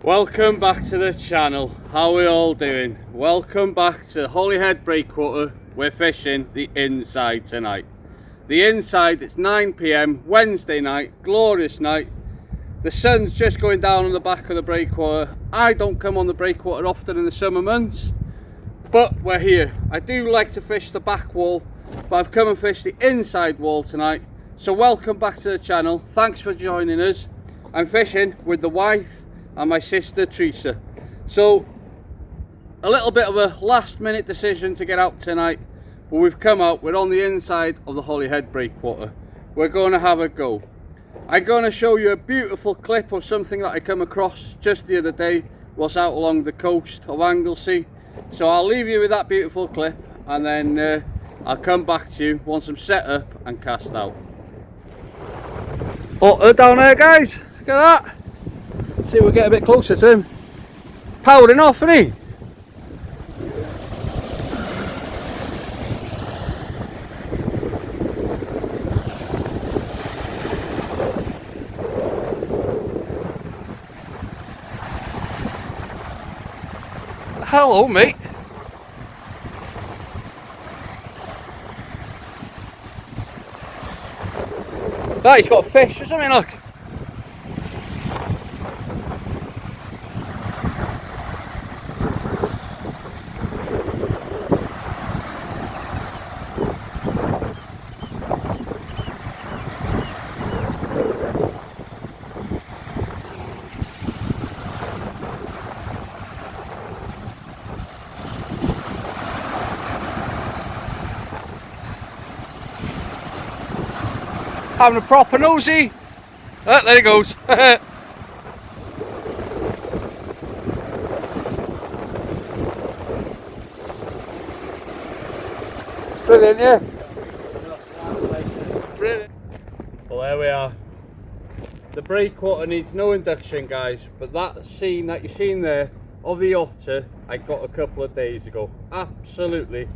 Welcome back to the channel. How are we all doing? Welcome back to Holyhead Breakwater. We're fishing the inside tonight. The inside, it's 9 PM Wednesday night, glorious night. The sun's just going down on the back of the breakwater. I don't come on the breakwater often in the summer months, but we're here. I do like to fish the back wall, but I've come and fished the inside wall tonight. So welcome back to the channel. Thanks for joining us. I'm fishing with the wife and my sister Teresa. So a little bit of a last minute decision to get out tonight, but we've come out. We're on the inside of the Holyhead Breakwater. We're going to have a go. I'm going to show you a beautiful clip of something that I come across just the other day whilst out along the coast of Anglesey. So I'll leave you with that beautiful clip, and then I'll come back to you once I'm set up and cast out. Otter down there, guys, look at that. See if we get a bit closer to him. Powering off, isn't he? Hello, mate. That, he's got a fish or something, look. Having a proper nosy. Oh, there he goes. Brilliant, yeah? Brilliant. Well, there we are. The breakwater needs no induction, guys, but that scene that you've seen there of the otter I got a couple of days ago. Absolutely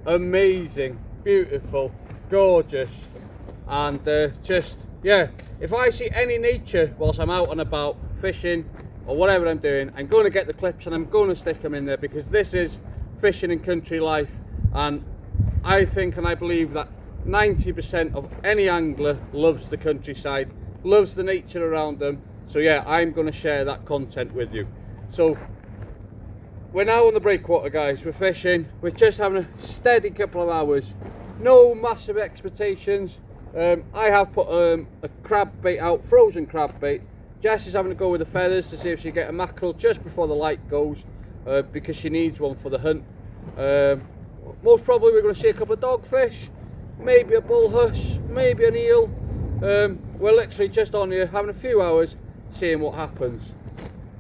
amazing, beautiful, gorgeous. And just, yeah, if I see any nature whilst I'm out and about fishing or whatever I'm doing, I'm going to get the clips and I'm going to stick them in there, because this is fishing and country life, and I think and I believe that 90% of any angler loves the countryside, loves the nature around them. So yeah, I'm going to share that content with you. So we're now on the breakwater, guys. We're fishing, we're just having a steady couple of hours, no massive expectations. I have put a crab bait out, frozen crab bait. Jess is having to go with the feathers to see if she can get a mackerel just before the light goes, because she needs one for the hunt. Most probably we're going to see a couple of dogfish, maybe a bullhush, maybe an eel. We're literally just on here having a few hours, seeing what happens.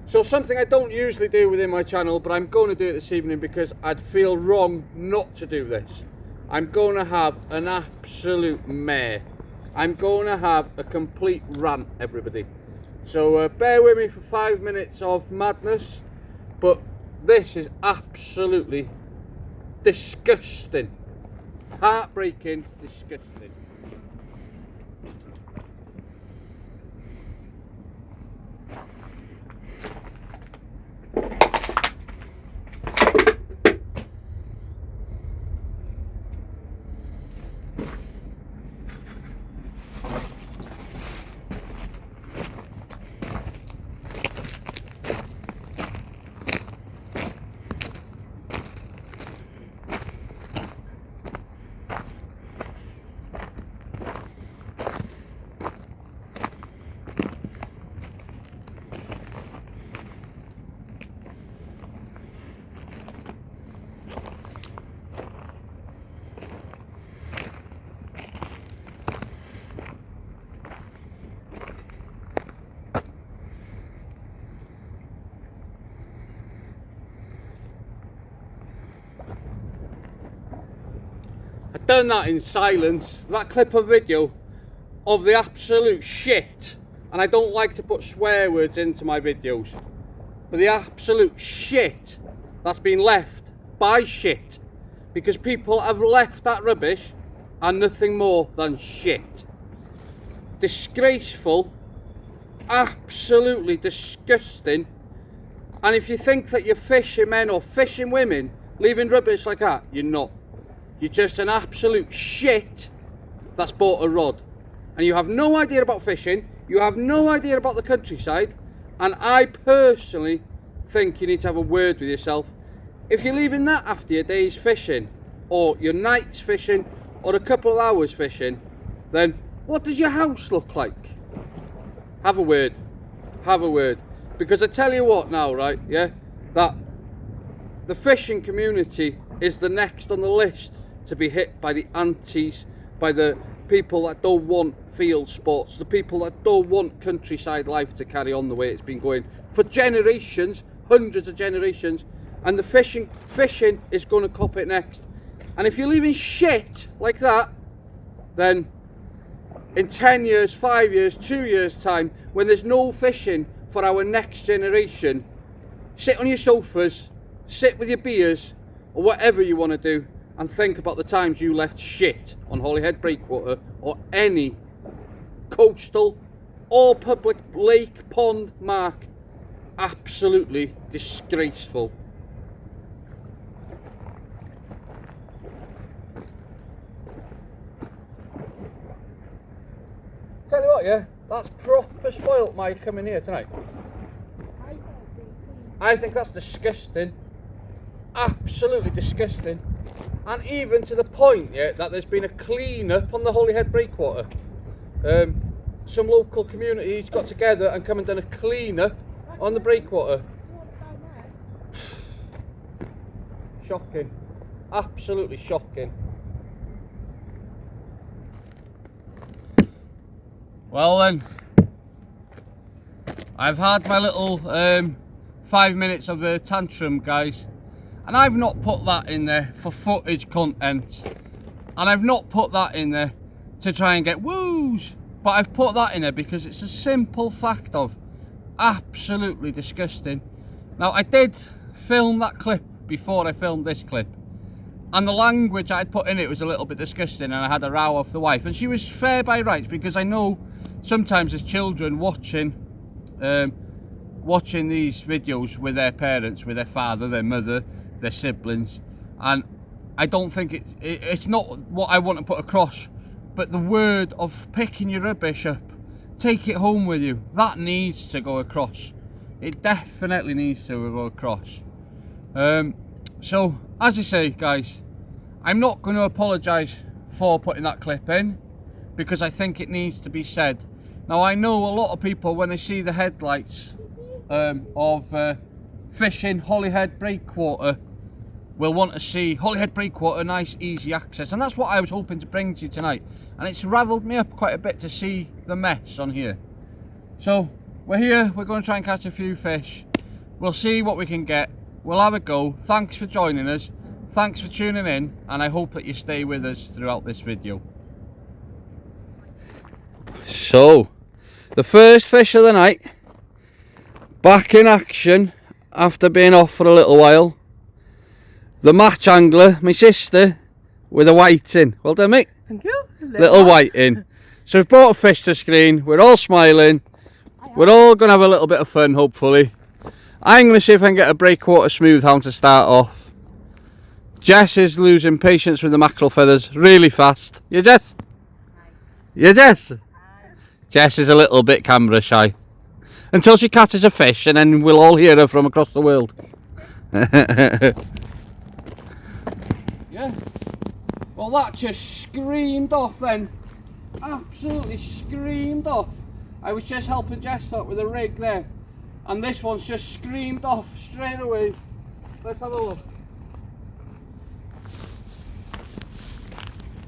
So something I don't usually do within my channel, but I'm going to do it this evening because I'd feel wrong not to do this. I'm going to have an absolute mare. I'm going to have a complete rant, everybody. So bear with me for 5 minutes of madness, but this is absolutely disgusting. Heartbreaking, disgusting. I've done that in silence, that clip of video of the absolute shit, and I don't like to put swear words into my videos, but the absolute shit that's been left by shit, because people have left that rubbish and nothing more than shit. Disgraceful, absolutely disgusting, And if you think that you're fishing men or fishing women, leaving rubbish like that, you're not. You're just an absolute shit that's bought a rod. And you have no idea about fishing, you have no idea about the countryside, and I personally think you need to have a word with yourself. If you're leaving that after your day's fishing, or your night's fishing, or a couple of hours fishing, then what does your house look like? Have a word. Have a word. Because I tell you what now, right, yeah, that the fishing community is the next on the list to be hit by the antis, by the people that don't want field sports, the people that don't want countryside life to carry on the way it's been going for generations, hundreds of generations, and the fishing is going to cop it next. And if you're leaving shit like that, then in 10 years, 5 years, 2 years time, when there's no fishing for our next generation, sit on your sofas, sit with your beers, or whatever you want to do, and think about the times you left shit on Holyhead Breakwater or any coastal or public lake, pond, mark. Absolutely disgraceful. Tell you what, yeah, that's proper spoilt my coming here tonight. I think that's disgusting. Absolutely disgusting. And even to the point, yeah, that there's been a clean-up on the Holyhead Breakwater. Some local communities got together and come and done a clean-up on the breakwater. Shocking. Absolutely shocking. Well then, I've had my little 5 minutes of a tantrum, guys, and I've not put that in there for footage content, and I've not put that in there to try and get woos, but I've put that in there because it's a simple fact of absolutely disgusting. Now, I did film that clip before I filmed this clip, and the language I'd put in it was a little bit disgusting, and I had a row with the wife, and she was fair by rights, because I know sometimes as children watching these videos with their parents, with their father, their mother, their siblings, and I don't think it's not what I want to put across, but the word of picking your rubbish up, take it home with you, that needs to go across. It definitely needs to go across. So as I say, guys, I'm not going to apologise for putting that clip in, because I think it needs to be said. Now, I know a lot of people, when they see the headlights of fishing Holyhead Breakwater, will want to see Holyhead Breakwater, nice easy access, and that's what I was hoping to bring to you tonight, and it's ravelled me up quite a bit to see the mess on here. So we're here, we're going to try and catch a few fish, we'll see what we can get, we'll have a go. Thanks for joining us, thanks for tuning in, and I hope that you stay with us throughout this video. So, the first fish of the night, back in action after being off for a little while. The match angler, my sister, with a whiting. Well done, mate. Thank you. Little whiting. So we've brought a fish to screen, we're all smiling, we're all going to have a little bit of fun, hopefully. I'm going to see if I can get a breakwater smooth hound to start off. Jess is losing patience with the mackerel feathers really fast. You, Jess? You, Jess? Jess is a little bit camera shy. Until she catches a fish, and then we'll all hear her from across the world. Yeah. Well, that just screamed off then. Absolutely screamed off. I was just helping Jess out with a rig there, and this one's just screamed off straight away. Let's have a look.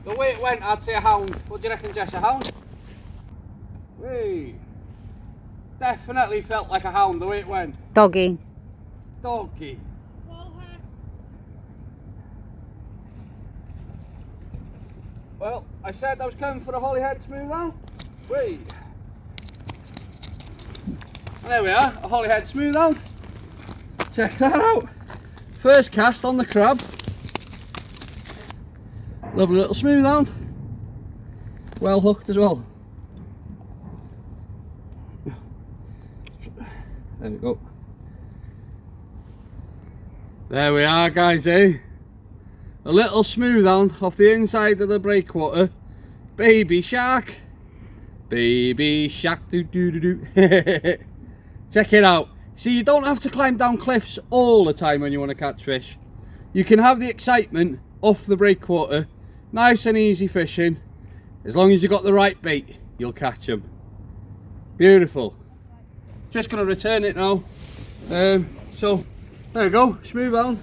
The way it went, I'd say a hound. What do you reckon, Jess? A hound? Hey. Definitely felt like a hound the way it went. Doggy. Doggy. Well, I said I was coming for a Holyhead smooth hound. Wait. There we are, a Holyhead smooth hound. Check that out. First cast on the crab. Lovely little smooth hound. Well hooked as well. There we go. There we are, guys, eh? A little smooth hound off the inside of the breakwater. Baby shark. Baby shark. Doo doo doo doo. Check it out. See, you don't have to climb down cliffs all the time when you want to catch fish. You can have the excitement off the breakwater. Nice and easy fishing. As long as you got the right bait, you'll catch them. Beautiful. Just going to return it now. So, there we go. Smooth hound.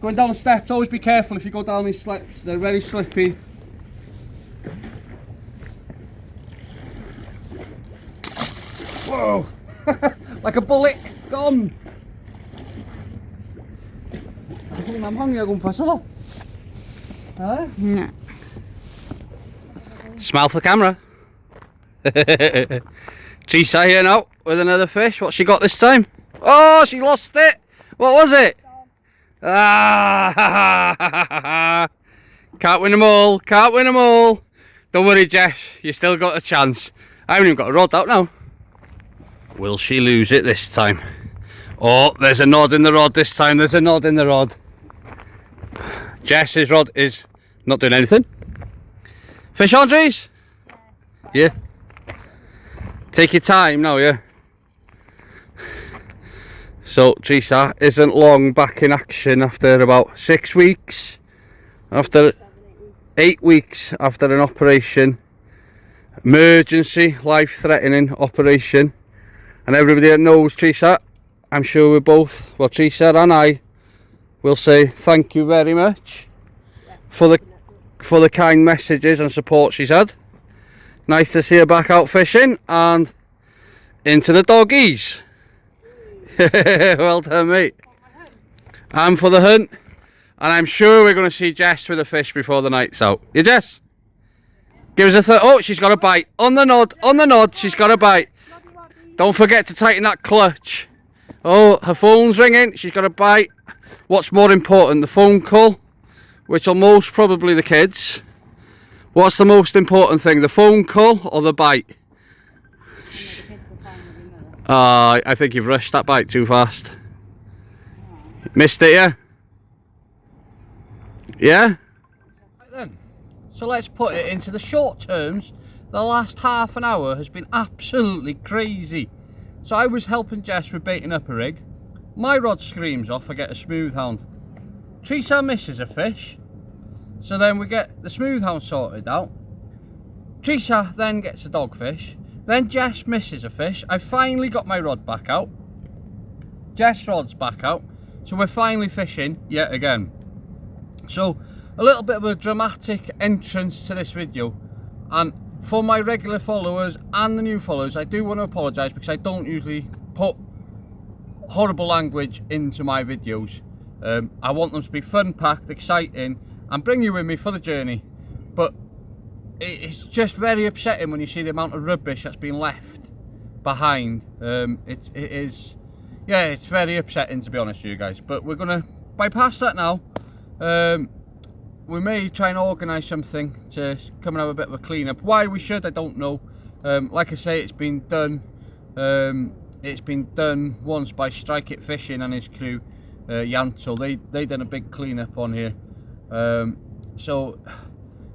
Going down the steps, always be careful if you go down these steps, they're very slippy. Whoa! Like a bullet, gone! I'm hungry, I'm going to pass it off. Huh? No. Smile for the camera. Teresa here now with another fish. What's she got this time? Oh, she lost it! What was it? Ah, can't win them all, can't win them all. Don't worry, Jess, you still got a chance. I haven't even got a rod out now. Will she lose it this time? Oh, there's a nod in the rod this time, there's a nod in the rod. Jess's rod is not doing anything. Fish on, Trees? Yeah. Take your time now, yeah. So Teresa isn't long back in action after about 6 weeks, after 8 weeks after an operation, emergency, life-threatening operation. And everybody that knows Teresa, I'm sure we're both, well, Teresa and I will say thank you very much for the kind messages and support she's had. Nice to see her back out fishing and into the doggies. Well done, mate. I'm for the hunt, and I'm sure we're going to see Jess with a fish before the night's out. You, Jess? Give us a oh, she's got a bite. On the nod, she's got a bite. Don't forget to tighten that clutch. Oh, her phone's ringing, she's got a bite. What's more important, the phone call, which are most probably the kids? What's the most important thing, the phone call or the bite? I think you've rushed that bite too fast. Missed it, yeah? Yeah? Right then. So let's put it into the short terms. The last half an hour has been absolutely crazy. So I was helping Jess with baiting up a rig. My rod screams off, I get a smooth hound. Teresa misses a fish. So then we get the smooth hound sorted out. Teresa then gets a dogfish. Then Jess misses a fish. I finally got my rod back out. Jess' rod's back out. So we're finally fishing yet again. So a little bit of a dramatic entrance to this video. And for my regular followers and the new followers, I do want to apologise because I don't usually put horrible language into my videos. I want them to be fun-packed, exciting, and bring you with me for the journey. But it's just very upsetting when you see the amount of rubbish that's been left behind. It is, yeah, it's very upsetting to be honest with you guys. But we're gonna bypass that now. We may try and organise something to come and have a bit of a clean up. Why we should, I don't know. Like I say, it's been done. It's been done once by Strike It Fishing and his crew, Yansel. They done a big clean up on here. So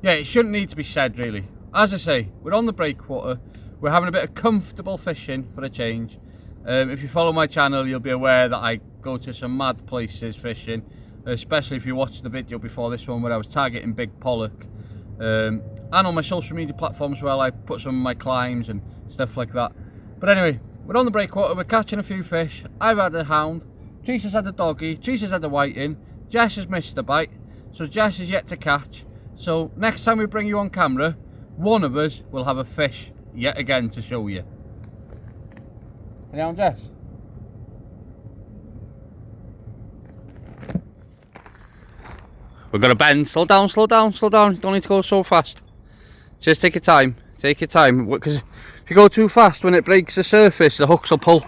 yeah, it shouldn't need to be said really. As I say, we're on the breakwater. We're having a bit of comfortable fishing for a change. If you follow my channel, you'll be aware that I go to some mad places fishing, especially if you watched the video before this one where I was targeting big pollock. And on my social media platforms where I put some of my climbs and stuff like that. But anyway, we're on the breakwater, we're catching a few fish. I've had a hound, Teresa's had a doggy, Teresa's had a whiting, Jess has missed a bite, so Jess is yet to catch. So next time we bring you on camera, one of us will have a fish yet again to show you. Any on, Jess? We're gonna bend. Slow down, slow down, slow down. You don't need to go so fast. Just take your time. Take your time. Because if you go too fast, when it breaks the surface, the hooks will pull.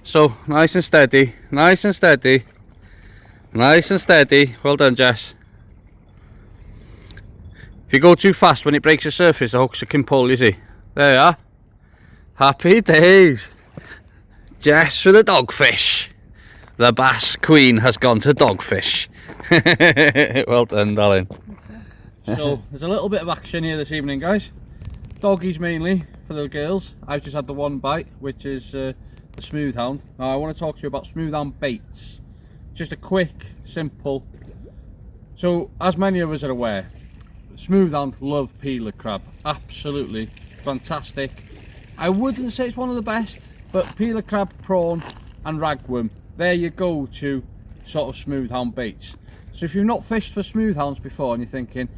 So nice and steady, nice and steady, nice and steady. Well done, Jess. If you go too fast, when it breaks the surface, the hooks can pull, you see. There you are. Happy days. Jess with a dogfish. The bass queen has gone to Dogfish. Well done, darling. So there's a little bit of action here this evening, guys. Doggies mainly for the girls. I've just had the one bite, which is the smooth hound. Now I want to talk to you about smooth hound baits. Just a quick, simple. So as many of us are aware, smooth hound love peeler crab. Absolutely fantastic. I wouldn't say it's one of the best, but peeler crab, prawn and ragworm, they're your go-to sort of smooth hound baits. So if you've not fished for smooth hounds before and you're thinking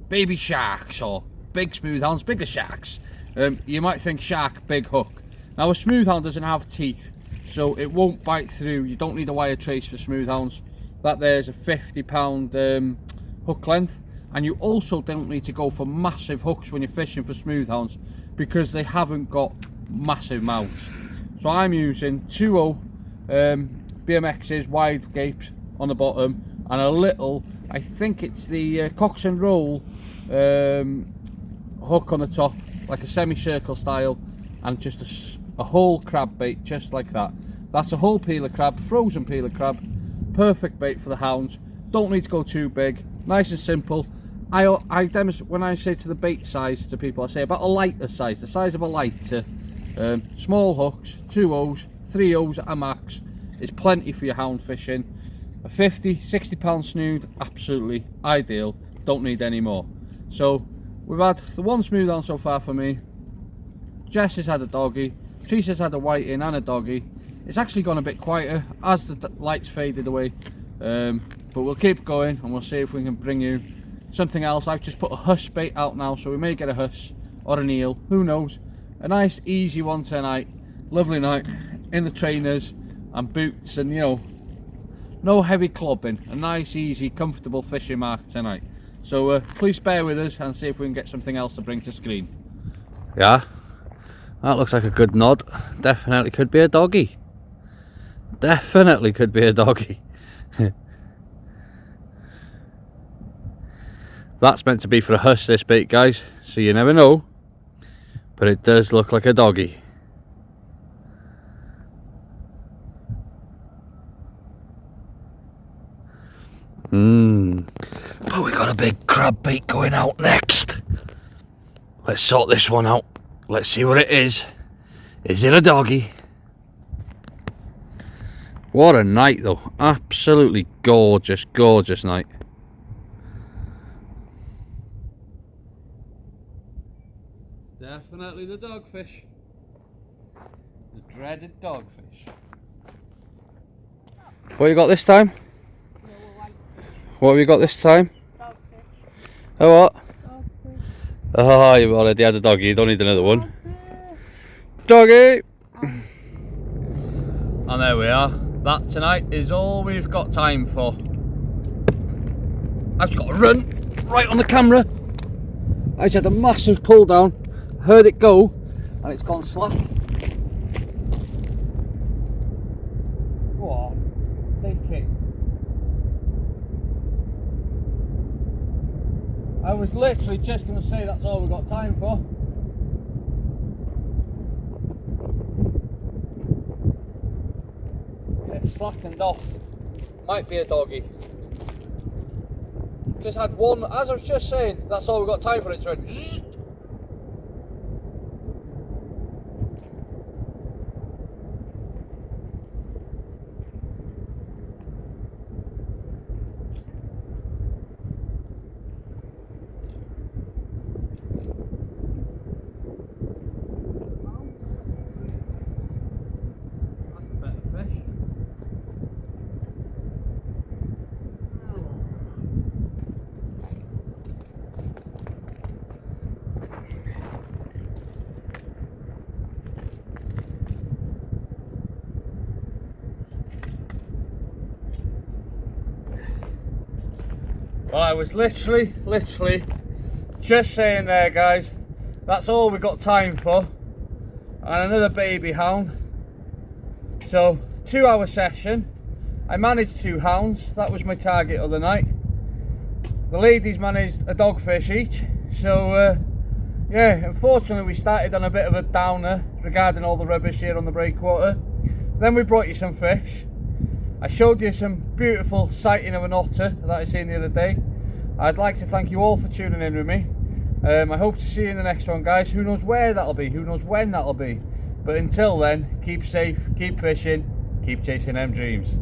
baby sharks or big smooth hounds, bigger sharks, you might think shark, big hook. Now a smooth hound doesn't have teeth, so it won't bite through. You don't need a wire trace for smooth hounds. That there's a 50-pound hook length, and you also don't need to go for massive hooks when you're fishing for smooth hounds because they haven't got massive mouths. So I'm using 2.0 BMX's wide gapes on the bottom and a little, I think it's the Cox and Roll hook on the top, like a semicircle style, and just a whole crab bait just like that. That's a whole peeler crab, frozen peeler crab, perfect bait for the hounds. Don't need to go too big, nice and simple. I demonstrate when I say to the bait size to people, I say about a lighter size, the size of a lighter. Small hooks, 2.0s, 3.0s at a max is plenty for your hound fishing. A 50-60 pound snood, absolutely ideal, don't need any more. So we've had the one smooth hound so far for me. Jess has had a doggy, Teresa's had a whiting and a doggy. It's actually gone a bit quieter as the lights faded away, but we'll keep going and we'll see if we can bring you something else. I've just put a huss bait out now, so we may get a huss or an eel, who knows. A nice easy one tonight, lovely night in the trainers and boots, and you know, no heavy clubbing, a nice easy comfortable fishing mark tonight. So please bear with us and see if we can get something else to bring to screen. Yeah, that looks like a good nod. Definitely could be a doggy. Definitely could be a doggy. That's meant to be for a huss, this bait, guys, so you never know, but it does look like a doggy. But we got a big crab bait going out next. Let's sort this one out. Let's see what it is. Is it a doggy? What a night though. Absolutely gorgeous, gorgeous night. Definitely the dogfish. The dreaded dogfish. What you got this time? What have you got this time? Dogfish. Oh, what? Dogfish. Oh, you've already had a doggy, you don't need another one. Doggy! And there we are. That tonight is all we've got time for. I've just got to run right on the camera. I just had a massive pull down, heard it go, and it's gone slap. Go on, take it. I was literally just going to say that's all we've got time for. It's slackened off. Might be a doggy. Just had one, as I was just saying, that's all we've got time for. It went zzz. That's a better fish. Well, I was literally just saying there, guys, that's all we've got time for. And another baby hound. So, 2-hour session. I managed 2 hounds. That was my target of the night. The ladies managed a dogfish each. So, yeah, unfortunately we started on a bit of a downer regarding all the rubbish here on the Breakwater. Then we brought you some fish. I showed you some beautiful sighting of an otter that I seen the other day. I'd like to thank you all for tuning in with me. I hope to see you in the next one, guys. Who knows where that'll be, who knows when that'll be. But until then, keep safe, keep fishing, keep chasing them dreams.